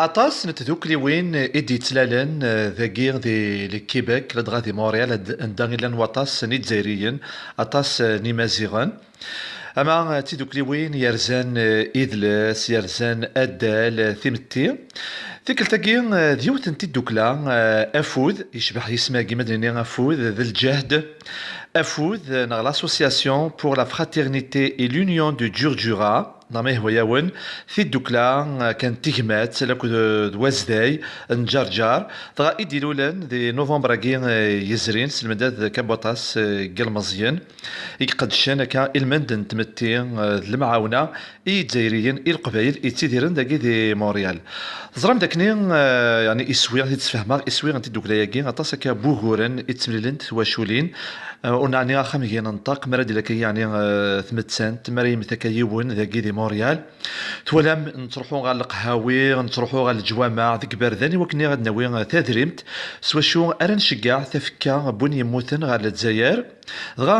Atas نتذوكلي وين إدي تلالن ذاكيغ دي لكيبك لدغا دي مونريال نداغي لان واطاس ني دزايريين اطاس ني مازيغان اما تيدوكلي وين يرزان إدلس يرزان ادال ثيمتي تيكلتاكي ديوت انتي دوكلا افود يشبح يسمى كيما دريني افود ذا الجهد افود نغ لاسوسياسيون بور لا فراترنيتي اي لونيون دو جورجورا نعميه هو ياون في الدوكلا كان تيغمات لاكو دوازداي نجرجار طغا ايدي لولان دي نوفمبر كي يزرين سلمداد كابوطاس قال مزيان يقدشان كا المند تمتي المعاونه اي دزايريين اي القبايل اي تيديرن داكي دي مونريال زرام داكني يعني اسوير تتفهما اسوير انت دوكلا ياكي عطاس كا بوغورن اتمللن تواشولين ونعني خام كي ننطق مراد لك يعني ثمتسانت مريم تكيون ذاكي دي مونريال تولام نتروحو غا القهاوي نتروحو غا الجوامع ذيك برداني وكني غاد ناوي تادريمت سوا شو ارا نشكاع تفكا بني موتن غا الجزائر غا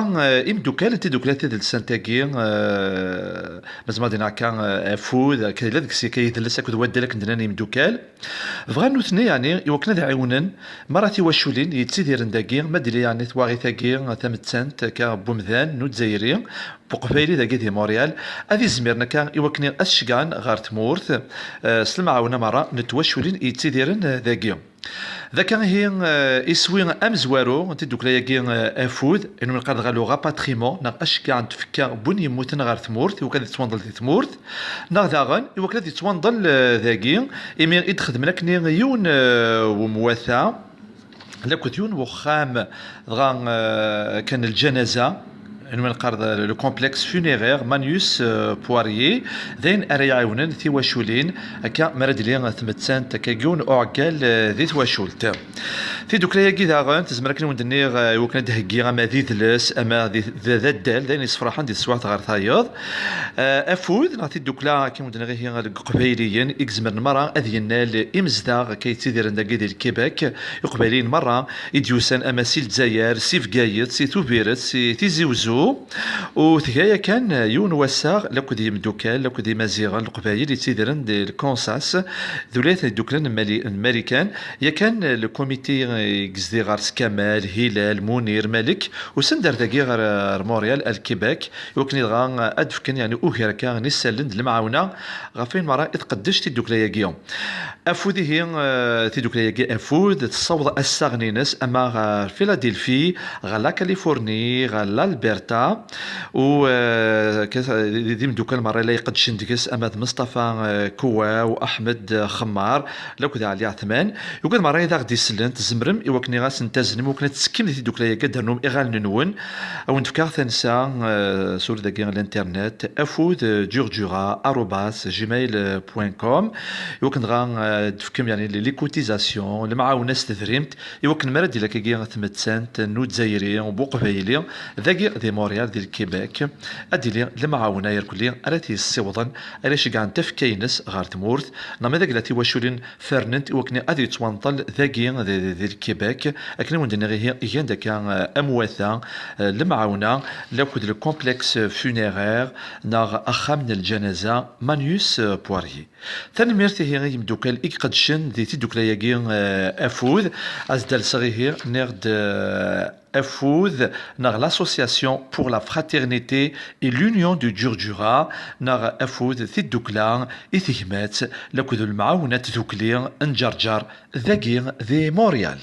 امدوكال انت دوكلا تاد سانتاكي لازم غادي نعكا افود كاين داك السي كيدلس كود ودالك ندنا امدوكال بغا نوثني يعني يوكنا ذا عيونن مراتي واشولين يتسيديرن داكي ما ديري يعني تواغي تاكي ثمتسانت كا بومذان نو دزايري بوقفايلي داكي دي موريال هذه زميرنا كان يوكني اشكان غار تمورث سلم عاونا مرة نتواشولين يتسيديرن داكي ذاك هي اسوي امزوارو انت دوك لاكي افود انه من قاد غالو غا باتريمون نا اشكا تفكا بني موتن غار ثمورث وكاد تواندل في ثمورث نا داغن وكاد تواندل ذاكي ايمي يدخدم لك يون ومواثا لكوت يون وخام كان الجنازه من قرض لو كومبلكس فونيرير مانيوس بواريي ذين اريعونن ثواشولين هكا مردلين ثمتسان تكاكون اوعكال ذي ثواشولت في دوك لاياكي داغن تزمر كنا وندني وكنا دهكي اما ذي ذلس اما ذا الدال ذين يصفرحان دي السواط غير ثايض افود نعطي دوكلا كيما ودنا غير هي قبيليين اكزمر مره اذينال امزداغ كيتيدير داكي ديال الكيباك يقبلين مره اديوسان اما سي الجزائر سي فكايت سي توبيرت سي تيزيوزو وثقايا كان يون وساغ لاكو دي مدوكال لاكو دي مازيغان القبايل يتيدرن دي الكونساس ذولات دوكلان الماريكان يا كان الكوميتي كزدي غارس كمال هلال منير مالك وسندر داكي غير موريال الكيباك وكني غا ادفكن يعني اوهر كان نسالند المعاونه غافين مرة اتقدش تيدوكلايا كيوم افودي هي تيدوكلايا كي افود تصوض الساغنينس اما غا فيلادلفي غا لا كاليفورني غا البرتا و ديم دوكا المره لا يقدش ندكس اماد مصطفى كوا واحمد خمار لو كذا علي عثمان يقول مره اذا غدي سلنت زمرم يوكني غاس نتزنم وكنا تسكن دي دوكا كدرنهم اغال نون او نفكر ثنسا سور داكي الانترنت افود جورجورا @gmail.com يوكن غا تفكم يعني لي كوتيزاسيون المعاونه استثريمت يوكن مرد لك كي ثمتسانت نو دزايري وبوقبايلي ذاكي دي موريال ديال الكيباك اديلي المعاونه يركلي اراتي السيوضن الاش كاع تفكينس غار تمورث نما ذاك لاتي واشولين فرننت وكني ادي توانطل ذاكي ديال الكيباك اكن وندنا غير هي داك امواثا المعاونه لاكو ديال الكومبلكس فونيرير ناغ اخا من الجنازه مانيوس بواريي ثاني ميرتي هي مدوكال قدشن دي تدوكلاياكي افوذ ازدال صغير نيرد افوذ ناغ l'association pour la fraternité et l'union du Djurdjura ناغ افوذ ثي الدوكلا إثيمات لكو ذو المعاونة ذوكلي نجرجر ذاكي ذي موريال